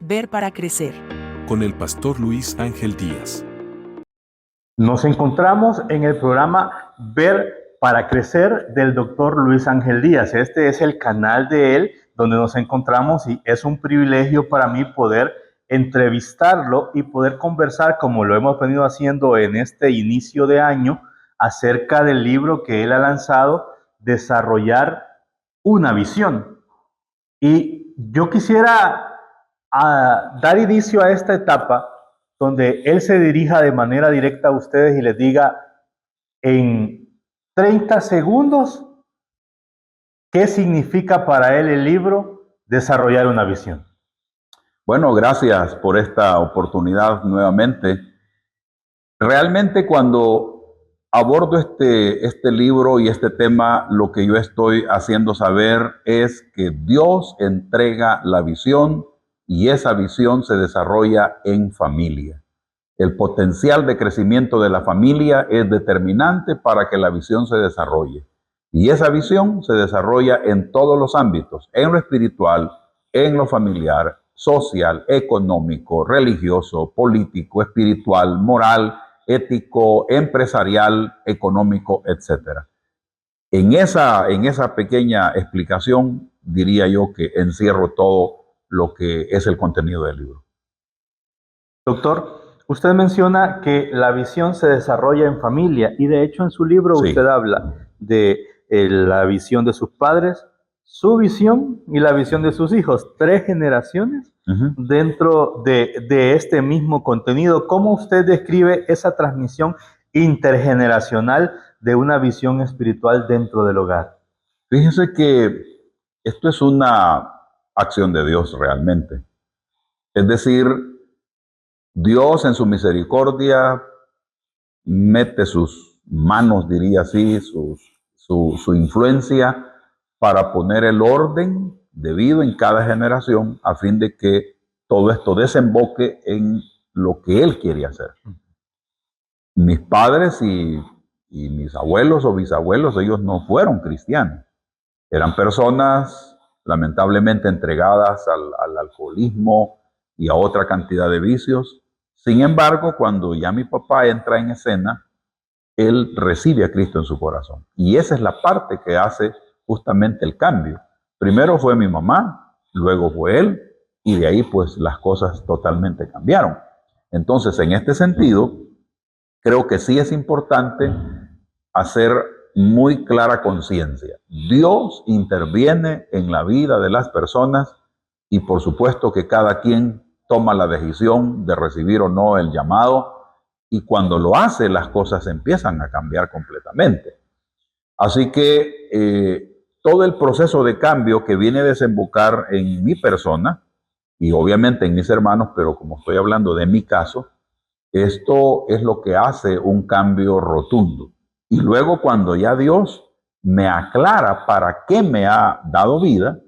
Ver para crecer. Con el pastor Luis Ángel Díaz. Nos encontramos en el programa Ver para Crecer del doctor Luis Ángel Díaz. Este es el canal de él donde nos encontramos y es un privilegio para mí poder entrevistarlo y poder conversar, como lo hemos venido haciendo en este inicio de año, acerca del libro que él ha lanzado, Desarrollar una visión. Y yo quisiera dar inicio a esta etapa donde él se dirija de manera directa a ustedes y les diga en 30 segundos qué significa para él el libro Desarrollar una visión. Bueno, gracias por esta oportunidad nuevamente. Realmente cuando abordo este libro y este tema, lo que yo estoy haciendo saber es que Dios entrega la visión y esa visión se desarrolla en familia. El potencial de crecimiento de la familia es determinante para que la visión se desarrolle. Y esa visión se desarrolla en todos los ámbitos, en lo espiritual, en lo familiar, social, económico, religioso, político, espiritual, moral, ético, empresarial, económico, etc. En esa pequeña explicación diría yo que encierro todo lo que es el contenido del libro. Doctor, usted menciona que la visión se desarrolla en familia y de hecho en su libro Sí. usted habla de la visión de sus padres, su visión y la visión de sus hijos. 3 generaciones dentro de este mismo contenido. ¿Cómo usted describe esa transmisión intergeneracional de una visión espiritual dentro del hogar? Fíjense que esto es una acción de Dios realmente. Es decir, Dios en su misericordia mete sus manos, diría así, su influencia para poner el orden debido en cada generación a fin de que todo esto desemboque en lo que Él quiere hacer. Mis padres y mis abuelos o bisabuelos, ellos no fueron cristianos. Eran personas lamentablemente entregadas al alcoholismo y a otra cantidad de vicios. Sin embargo, cuando ya mi papá entra en escena, él recibe a Cristo en su corazón. Y esa es la parte que hace justamente el cambio. Primero fue mi mamá, luego fue él, y de ahí pues las cosas totalmente cambiaron. Entonces, en este sentido, creo que sí es importante hacer muy clara conciencia. Dios interviene en la vida de las personas y por supuesto que cada quien toma la decisión de recibir o no el llamado y cuando lo hace las cosas empiezan a cambiar completamente. Así que todo el proceso de cambio que viene a desembocar en mi persona y obviamente en mis hermanos, pero como estoy hablando de mi caso, esto es lo que hace un cambio rotundo. Y luego cuando ya Dios me aclara para qué me ha dado vida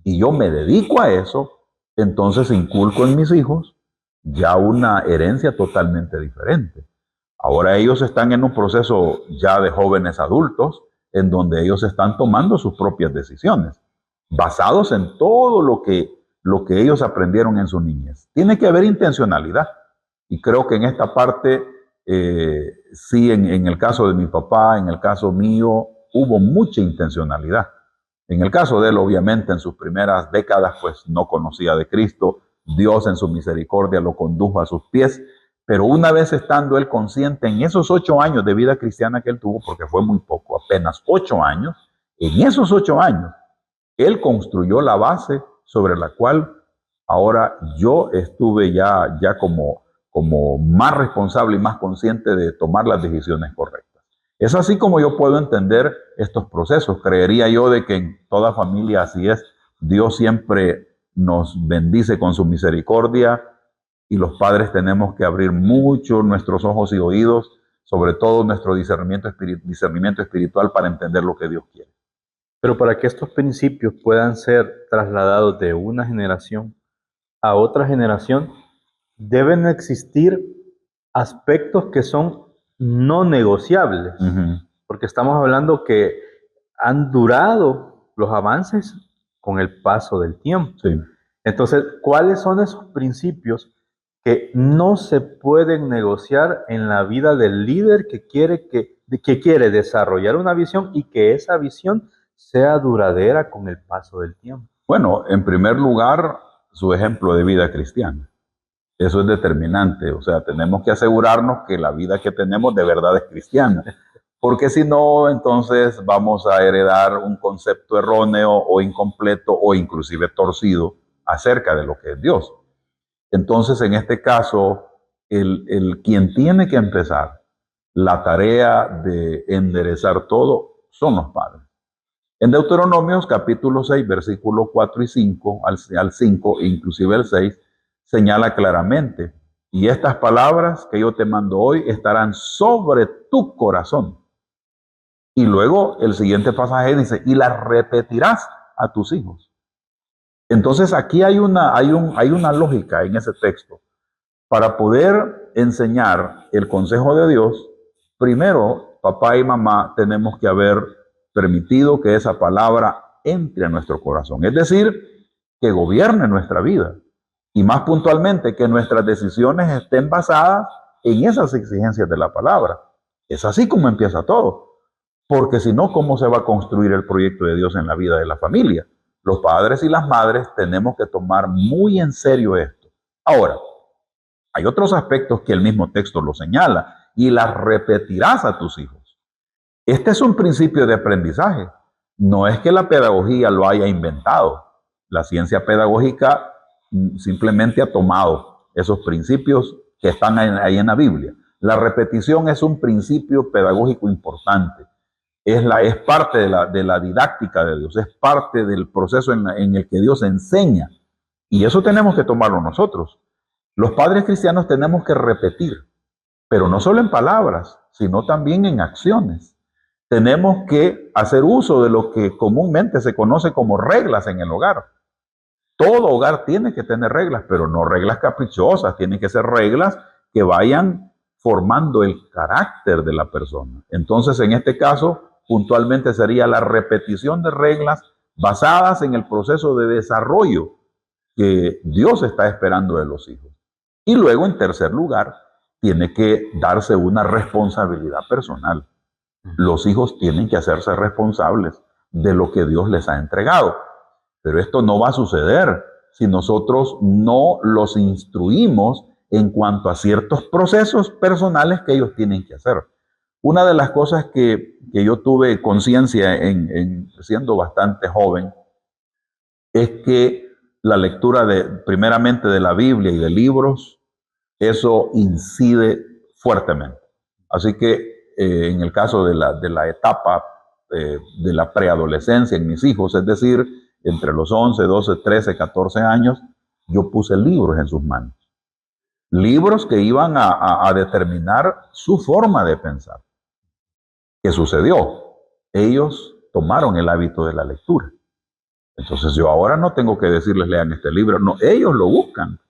y yo me dedico a eso, entonces inculco en mis hijos ya una herencia totalmente diferente. Ahora ellos están en un proceso ya de jóvenes adultos en donde ellos están tomando sus propias decisiones, basados en todo lo que ellos aprendieron en su niñez. Tiene que haber intencionalidad. Y creo que en esta parte, sí, en el caso de mi papá, en el caso mío, hubo mucha intencionalidad. En el caso de él, obviamente, en sus primeras décadas, pues no conocía de Cristo. Dios en su misericordia lo condujo a sus pies. Pero una vez estando él consciente en esos 8 años de vida cristiana que él tuvo, porque fue muy poco, apenas 8 años, en esos 8 años, él construyó la base sobre la cual ahora yo estuve ya como más responsable y más consciente de tomar las decisiones correctas. Es así como yo puedo entender estos procesos. Creería yo de que en toda familia así es. Dios siempre nos bendice con su misericordia y los padres tenemos que abrir mucho nuestros ojos y oídos, sobre todo nuestro discernimiento espiritual para entender lo que Dios quiere. Pero para que estos principios puedan ser trasladados de una generación a otra generación, deben existir aspectos que son no negociables, porque estamos hablando que han durado los avances con el paso del tiempo. Sí. Entonces, ¿cuáles son esos principios que no se pueden negociar en la vida del líder que quiere desarrollar una visión y que esa visión sea duradera con el paso del tiempo? Bueno, en primer lugar, su ejemplo de vida cristiana. Eso es determinante. O sea, tenemos que asegurarnos que la vida que tenemos de verdad es cristiana. Porque si no, entonces vamos a heredar un concepto erróneo o incompleto o inclusive torcido acerca de lo que es Dios. Entonces, en este caso, quien tiene que empezar la tarea de enderezar todo son los padres. En Deuteronomios capítulo 6, versículos 4 y 5, al 5, inclusive el 6, señala claramente, y estas palabras que yo te mando hoy estarán sobre tu corazón. Y luego el siguiente pasaje dice, y las repetirás a tus hijos. Entonces aquí hay una lógica en ese texto. Para poder enseñar el consejo de Dios, primero, papá y mamá tenemos que haber permitido que esa palabra entre a nuestro corazón. Es decir, que gobierne nuestra vida. Y más puntualmente, que nuestras decisiones estén basadas en esas exigencias de la palabra. Es así como empieza todo. Porque si no, ¿cómo se va a construir el proyecto de Dios en la vida de la familia? Los padres y las madres tenemos que tomar muy en serio esto. Ahora, hay otros aspectos que el mismo texto lo señala, y las repetirás a tus hijos. Este es un principio de aprendizaje. No es que la pedagogía lo haya inventado. La ciencia pedagógica simplemente ha tomado esos principios que están ahí en la Biblia. La repetición es un principio pedagógico importante. Es parte de la didáctica de Dios, es parte del proceso en el que Dios enseña. Y eso tenemos que tomarlo nosotros. Los padres cristianos tenemos que repetir, pero no solo en palabras, sino también en acciones. Tenemos que hacer uso de lo que comúnmente se conoce como reglas en el hogar. Todo hogar tiene que tener reglas, pero no reglas caprichosas, tienen que ser reglas que vayan formando el carácter de la persona. Entonces, en este caso, puntualmente sería la repetición de reglas basadas en el proceso de desarrollo que Dios está esperando de los hijos. Y luego, en tercer lugar, tiene que darse una responsabilidad personal. Los hijos tienen que hacerse responsables de lo que Dios les ha entregado. Pero esto no va a suceder si nosotros no los instruimos en cuanto a ciertos procesos personales que ellos tienen que hacer. Una de las cosas que yo tuve conciencia siendo bastante joven es que la lectura primeramente de la Biblia y de libros, eso incide fuertemente. Así que en el caso de la etapa de la preadolescencia en mis hijos, es decir, entre los 11, 12, 13, 14 años, yo puse libros en sus manos. Libros que iban a determinar su forma de pensar. ¿Qué sucedió? Ellos tomaron el hábito de la lectura. Entonces yo ahora no tengo que decirles lean este libro, no, ellos lo buscan.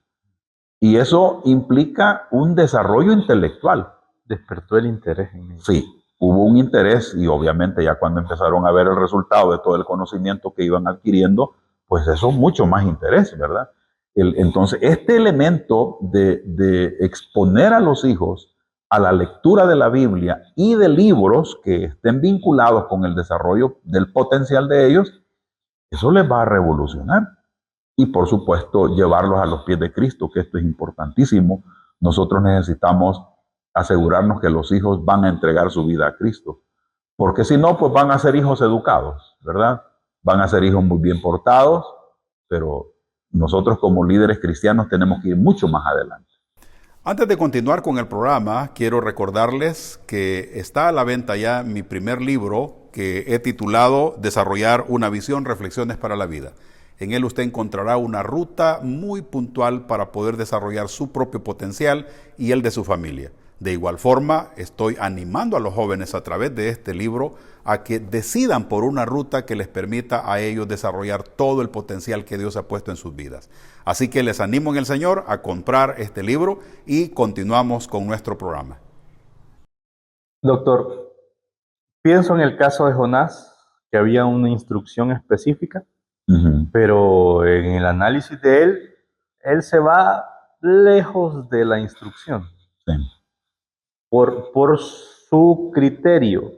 Y eso implica un desarrollo intelectual. Despertó el interés en ellos. Sí, hubo un interés y obviamente ya cuando empezaron a ver el resultado de todo el conocimiento que iban adquiriendo, pues eso es mucho más interés, ¿verdad? Entonces, este elemento de exponer a los hijos a la lectura de la Biblia y de libros que estén vinculados con el desarrollo del potencial de ellos, eso les va a revolucionar. Y por supuesto, llevarlos a los pies de Cristo, que esto es importantísimo. Nosotros necesitamos asegurarnos que los hijos van a entregar su vida a Cristo. Porque si no, pues van a ser hijos educados, ¿verdad? Van a ser hijos muy bien portados, pero nosotros como líderes cristianos tenemos que ir mucho más adelante. Antes de continuar con el programa, quiero recordarles que está a la venta ya mi primer libro que he titulado Desarrollar una visión, reflexiones para la vida. En él usted encontrará una ruta muy puntual para poder desarrollar su propio potencial y el de su familia. De igual forma, estoy animando a los jóvenes a través de este libro a que decidan por una ruta que les permita a ellos desarrollar todo el potencial que Dios ha puesto en sus vidas. Así que les animo en el Señor a comprar este libro y continuamos con nuestro programa. Doctor, pienso en el caso de Jonás, que había una instrucción específica, Pero en el análisis de él se va lejos de la instrucción Sí. por su criterio.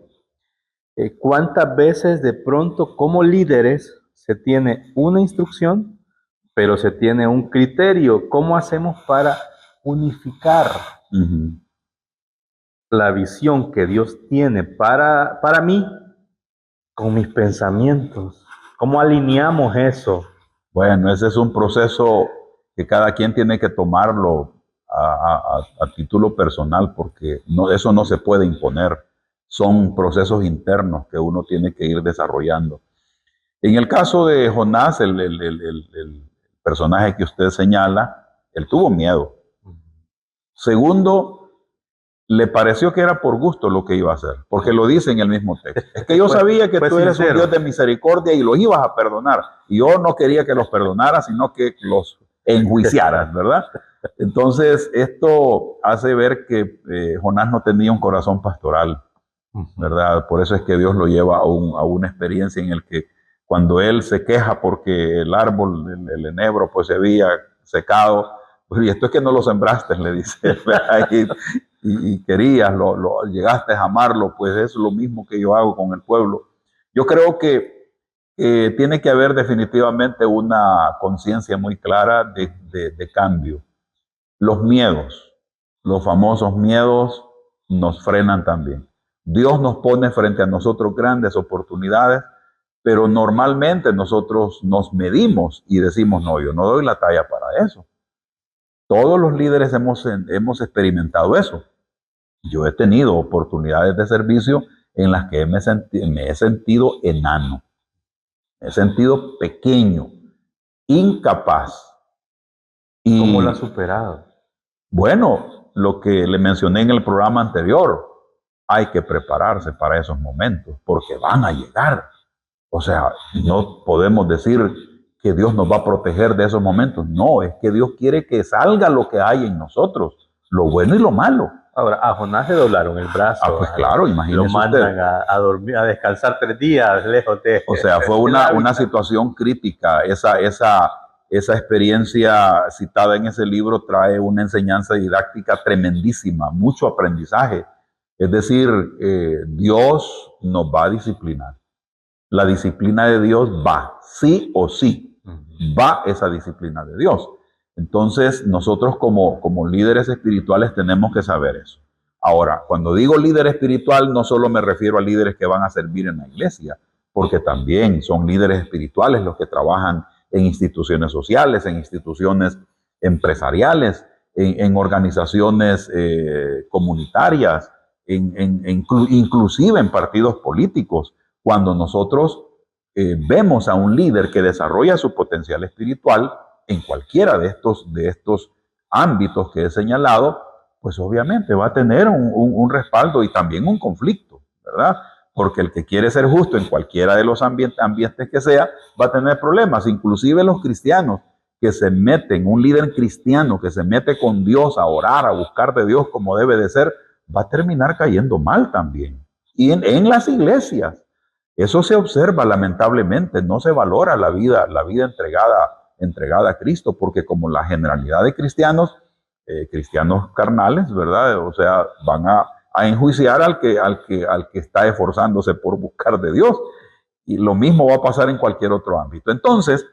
¿Cuántas veces de pronto como líderes se tiene una instrucción, pero se tiene un criterio? ¿Cómo hacemos para unificar Ujú. la visión que Dios tiene para mí con mis pensamientos? ¿Cómo alineamos eso? Bueno, ese es un proceso que cada quien tiene que tomarlo a título personal, porque no, eso no se puede imponer. Son procesos internos que uno tiene que ir desarrollando. En el caso de Jonás, el personaje que usted señala, él tuvo miedo. Segundo, le pareció que era por gusto lo que iba a hacer, porque lo dice en el mismo texto. Es que yo sabía que tú eres un Dios de misericordia y los ibas a perdonar. Y yo no quería que los perdonaras, sino que los enjuiciaras, ¿verdad? Entonces, esto hace ver que Jonás no tenía un corazón pastoral, ¿verdad? Por eso es que Dios lo lleva a una experiencia en el que cuando él se queja porque el árbol, el enebro, pues se había secado, pues, y esto es que no lo sembraste, le dice, y querías, llegaste a amarlo, pues es lo mismo que yo hago con el pueblo. Yo creo que tiene que haber definitivamente una conciencia muy clara de cambio. Los miedos, los famosos miedos, nos frenan también. Dios nos pone frente a nosotros grandes oportunidades, pero normalmente nosotros nos medimos y decimos, no, yo no doy la talla para eso. Todos los líderes hemos experimentado eso. Yo he tenido oportunidades de servicio en las que me he sentido enano, me he sentido pequeño, incapaz. ¿Cómo lo has superado? Bueno, lo que le mencioné en el programa anterior, hay que prepararse para esos momentos, porque van a llegar. O sea, no podemos decir que Dios nos va a proteger de esos momentos. No, es que Dios quiere que salga lo que hay en nosotros, lo bueno y lo malo. Ahora, a Jonás le doblaron el brazo. Pues claro, imagínese lo mandan usted. a dormir, a descansar 3 días lejos de. O sea, fue una situación crítica. Esa experiencia citada en ese libro trae una enseñanza didáctica tremendísima, mucho aprendizaje. Es decir, Dios nos va a disciplinar. La disciplina de Dios va, sí o sí, va esa disciplina de Dios. Entonces, nosotros como líderes espirituales tenemos que saber eso. Ahora, cuando digo líder espiritual, no solo me refiero a líderes que van a servir en la iglesia, porque también son líderes espirituales los que trabajan en instituciones sociales, en instituciones empresariales, en organizaciones comunitarias, inclusive en partidos políticos. Cuando nosotros vemos a un líder que desarrolla su potencial espiritual en cualquiera de estos ámbitos que he señalado, pues obviamente va a tener un respaldo y también un conflicto, ¿verdad? Porque el que quiere ser justo en cualquiera de los ambientes que sea, va a tener problemas. Inclusive los cristianos que se meten, un líder cristiano que se mete con Dios a orar, a buscar de Dios como debe de ser, va a terminar cayendo mal también. Y en las iglesias. Eso se observa lamentablemente, no se valora la vida entregada a Cristo, porque como la generalidad de cristianos, cristianos carnales, ¿verdad? O sea, van a enjuiciar al que está esforzándose por buscar de Dios. Y lo mismo va a pasar en cualquier otro ámbito. Entonces,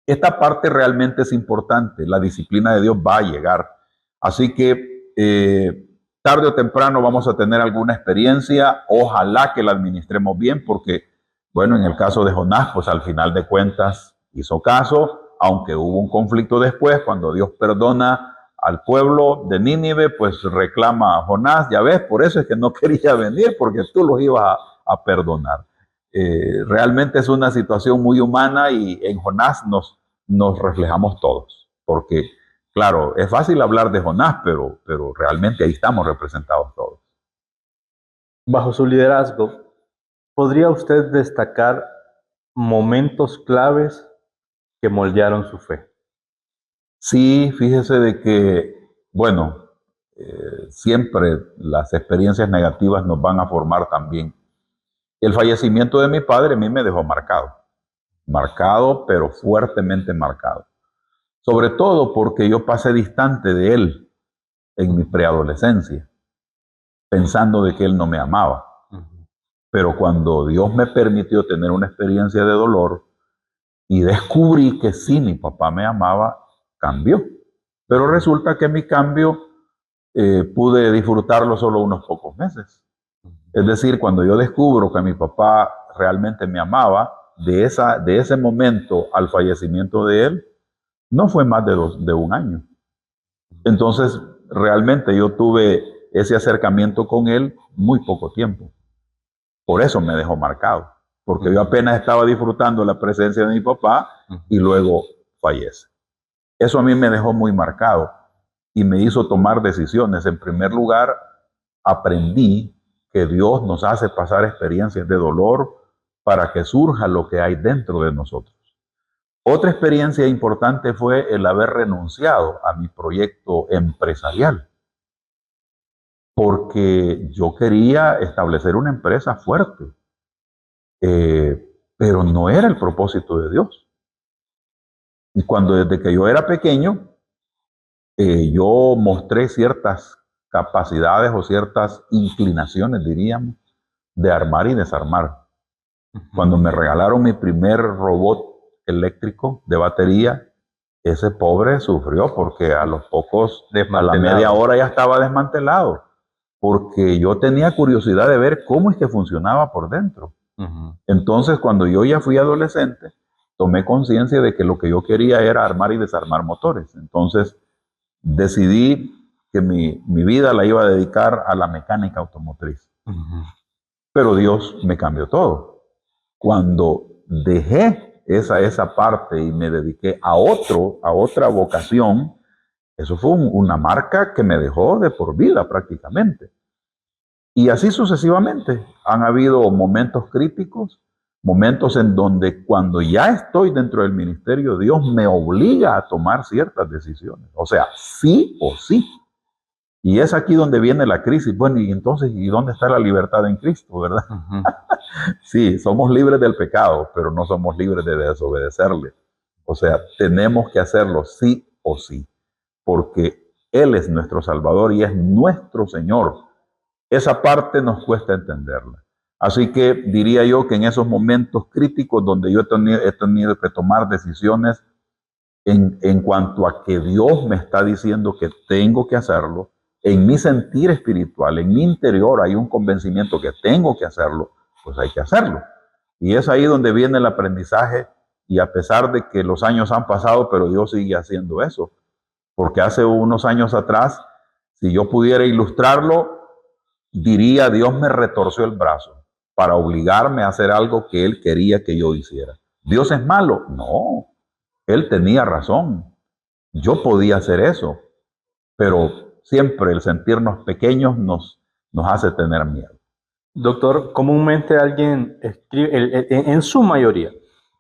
esta parte realmente es importante. La disciplina de Dios va a llegar. Así que tarde o temprano vamos a tener alguna experiencia. Ojalá que la administremos bien, porque, bueno, en el caso de Jonás, pues al final de cuentas hizo caso, aunque hubo un conflicto después, cuando Dios perdona al pueblo de Nínive, pues reclama a Jonás, ya ves, por eso es que no quería venir, porque tú los ibas a perdonar. Realmente es una situación muy humana y en Jonás nos reflejamos todos, porque claro, es fácil hablar de Jonás, pero realmente ahí estamos representados todos. Bajo su liderazgo, ¿podría usted destacar momentos claves que moldearon su fe? Sí, fíjese de que, bueno, siempre las experiencias negativas nos van a formar también. El fallecimiento de mi padre a mí me dejó marcado. marcado, pero fuertemente marcado. Sobre todo porque yo pasé distante de él en mi preadolescencia, pensando de que él no me amaba. Pero cuando Dios me permitió tener una experiencia de dolor y descubrí que sí, mi papá me amaba, cambió. Pero resulta que mi cambio pude disfrutarlo solo unos pocos meses. Es decir, cuando yo descubro que mi papá realmente me amaba, de ese momento al fallecimiento de él, no fue más de un año. Entonces, realmente yo tuve ese acercamiento con él muy poco tiempo. Por eso me dejó marcado, porque yo apenas estaba disfrutando la presencia de mi papá y luego fallece. Eso a mí me dejó muy marcado y me hizo tomar decisiones. En primer lugar, aprendí que Dios nos hace pasar experiencias de dolor para que surja lo que hay dentro de nosotros. Otra experiencia importante fue el haber renunciado a mi proyecto empresarial, porque yo quería establecer una empresa fuerte, pero no era el propósito de Dios. Y desde que yo era pequeño, yo mostré ciertas capacidades o ciertas inclinaciones, diríamos, de armar y desarmar. Cuando me regalaron mi primer robot eléctrico de batería, ese pobre sufrió porque a la media hora ya estaba desmantelado, porque yo tenía curiosidad de ver cómo es que funcionaba por dentro. Entonces, cuando yo ya fui adolescente, tomé conciencia de que lo que yo quería era armar y desarmar motores. Entonces, decidí que mi vida la iba a dedicar a la mecánica automotriz. Pero Dios me cambió todo. Cuando dejé esa parte y me dediqué a otra vocación, eso fue una marca que me dejó de por vida prácticamente. Y así sucesivamente. Han habido momentos críticos, momentos en donde cuando ya estoy dentro del ministerio, Dios me obliga a tomar ciertas decisiones. O sea, sí o sí. Y es aquí donde viene la crisis. Bueno, y entonces, ¿y dónde está la libertad en Cristo, verdad? Sí, somos libres del pecado, pero no somos libres de desobedecerle. O sea, tenemos que hacerlo sí o sí, porque Él es nuestro Salvador y es nuestro Señor. Esa parte nos cuesta entenderla. Así que diría yo que en esos momentos críticos donde yo he tenido que tomar decisiones en cuanto a que Dios me está diciendo que tengo que hacerlo, en mi sentir espiritual, en mi interior hay un convencimiento que tengo que hacerlo, pues hay que hacerlo. Y es ahí donde viene el aprendizaje, y a pesar de que los años han pasado, pero Dios sigue haciendo eso. Porque hace unos años atrás, si yo pudiera ilustrarlo, diría: Dios me retorció el brazo para obligarme a hacer algo que Él quería que yo hiciera. ¿Dios es malo? No, Él tenía razón. Yo podía hacer eso, pero siempre el sentirnos pequeños nos hace tener miedo. Doctor, comúnmente alguien escribe, en su mayoría,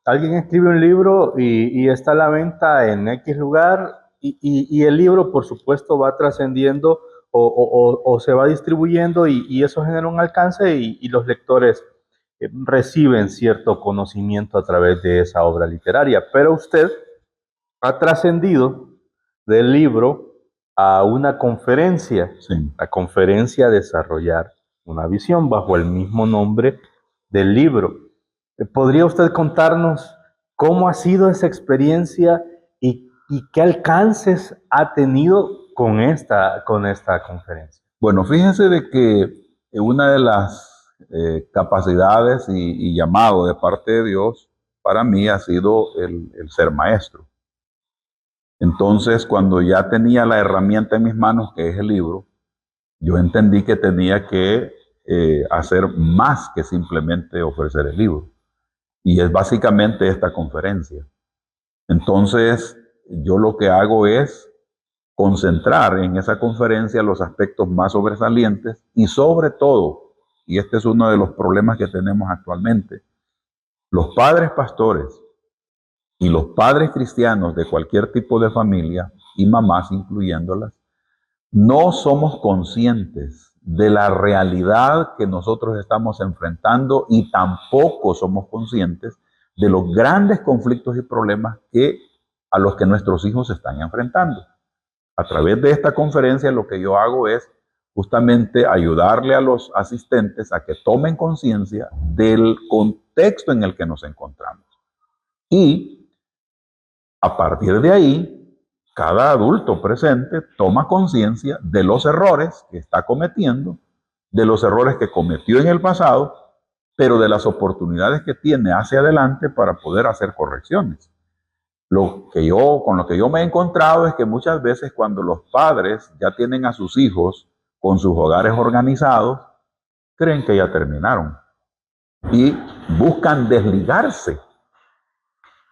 alguien escribe un libro y está a la venta en X lugar y el libro, por supuesto, va trascendiendo o se va distribuyendo y eso genera un alcance y los lectores reciben cierto conocimiento a través de esa obra literaria. Pero usted ha trascendido del libro a una conferencia, Sí. la conferencia Desarrollar una visión, bajo el mismo nombre del libro. ¿Podría usted contarnos cómo ha sido esa experiencia y qué alcances ha tenido con esta conferencia? Bueno, fíjense de que una de las capacidades y llamado de parte de Dios para mí ha sido el ser maestro. Entonces, cuando ya tenía la herramienta en mis manos, que es el libro, yo entendí que tenía que hacer más que simplemente ofrecer el libro. Y es básicamente esta conferencia. Entonces, yo lo que hago es concentrar en esa conferencia los aspectos más sobresalientes y sobre todo, y este es uno de los problemas que tenemos actualmente, los padres pastores y los padres cristianos de cualquier tipo de familia, y mamás incluyéndolas, no somos conscientes de la realidad que nosotros estamos enfrentando y tampoco somos conscientes de los grandes conflictos y problemas a los que nuestros hijos se están enfrentando. A través de esta conferencia lo que yo hago es justamente ayudarle a los asistentes a que tomen conciencia del contexto en el que nos encontramos. Y a partir de ahí, cada adulto presente toma conciencia de los errores que está cometiendo, de los errores que cometió en el pasado, pero de las oportunidades que tiene hacia adelante para poder hacer correcciones. Con lo que yo me he encontrado es que muchas veces cuando los padres ya tienen a sus hijos con sus hogares organizados, creen que ya terminaron y buscan desligarse.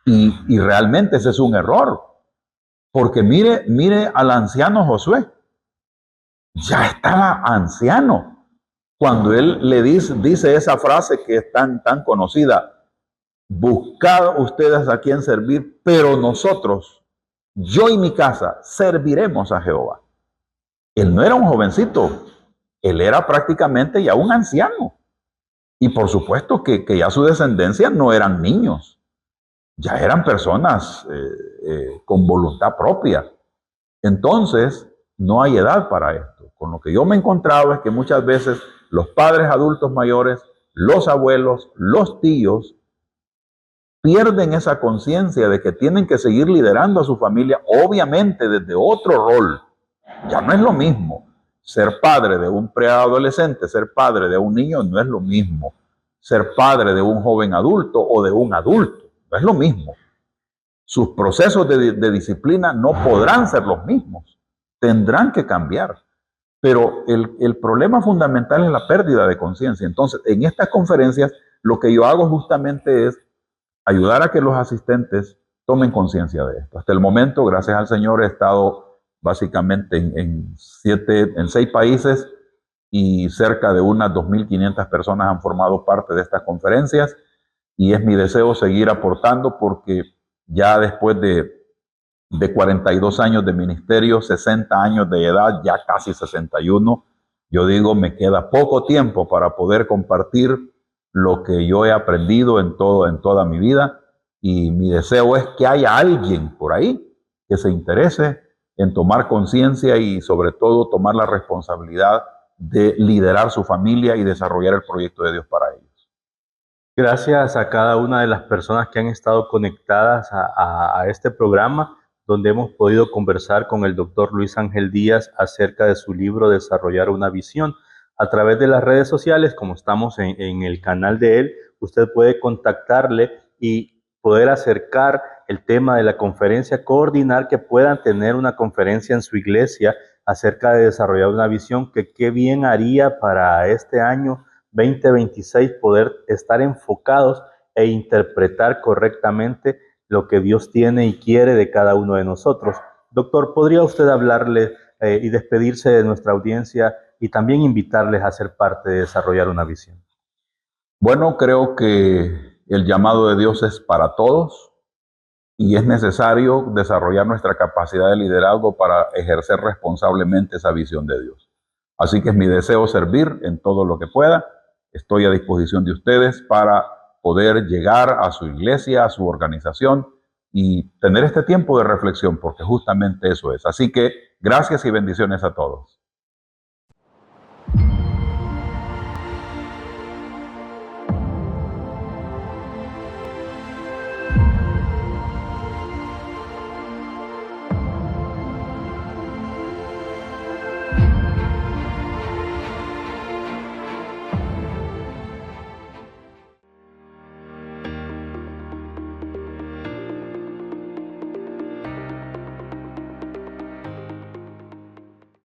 Y realmente ese es un error, porque mire al anciano Josué, ya estaba anciano cuando él le dice esa frase que es tan conocida: buscad ustedes a quien servir, pero nosotros, yo y mi casa, serviremos a Jehová. Él no era un jovencito, él era prácticamente ya un anciano. Y por supuesto que ya su descendencia no eran niños, ya eran personas con voluntad propia. Entonces, no hay edad para esto. Con lo que yo me he encontrado es que muchas veces los padres adultos mayores, los abuelos, los tíos, pierden esa conciencia de que tienen que seguir liderando a su familia, obviamente desde otro rol. Ya no es lo mismo ser padre de un preadolescente, ser padre de un niño no es lo mismo. Ser padre de un joven adulto o de un adulto no es lo mismo. Sus procesos de disciplina no podrán ser los mismos, tendrán que cambiar. Pero el problema fundamental es la pérdida de conciencia. Entonces, en estas conferencias, lo que yo hago justamente es ayudar a que los asistentes tomen conciencia de esto. Hasta el momento, gracias al Señor, he estado básicamente en 6 países y cerca de unas 2.500 personas han formado parte de estas conferencias, y es mi deseo seguir aportando porque ya después de 42 años de ministerio, 60 años de edad, ya casi 61, yo digo, me queda poco tiempo para poder compartir lo que yo he aprendido en toda mi vida, y mi deseo es que haya alguien por ahí que se interese en tomar conciencia y sobre todo tomar la responsabilidad de liderar su familia y desarrollar el proyecto de Dios para ellos. Gracias a cada una de las personas que han estado conectadas a este programa, donde hemos podido conversar con el doctor Luis Ángel Díaz acerca de su libro Desarrollar una visión. A través de las redes sociales, como estamos en el canal de él, usted puede contactarle y poder acercar el tema de la conferencia, coordinar que puedan tener una conferencia en su iglesia acerca de desarrollar una visión, que qué bien haría para este año 2026 poder estar enfocados e interpretar correctamente lo que Dios tiene y quiere de cada uno de nosotros. Doctor, ¿podría usted hablarle y despedirse de nuestra audiencia y también invitarles a ser parte de desarrollar una visión? Bueno, creo que el llamado de Dios es para todos y es necesario desarrollar nuestra capacidad de liderazgo para ejercer responsablemente esa visión de Dios. Así que es mi deseo servir en todo lo que pueda. Estoy a disposición de ustedes para poder llegar a su iglesia, a su organización y tener este tiempo de reflexión, porque justamente eso es. Así que gracias y bendiciones a todos.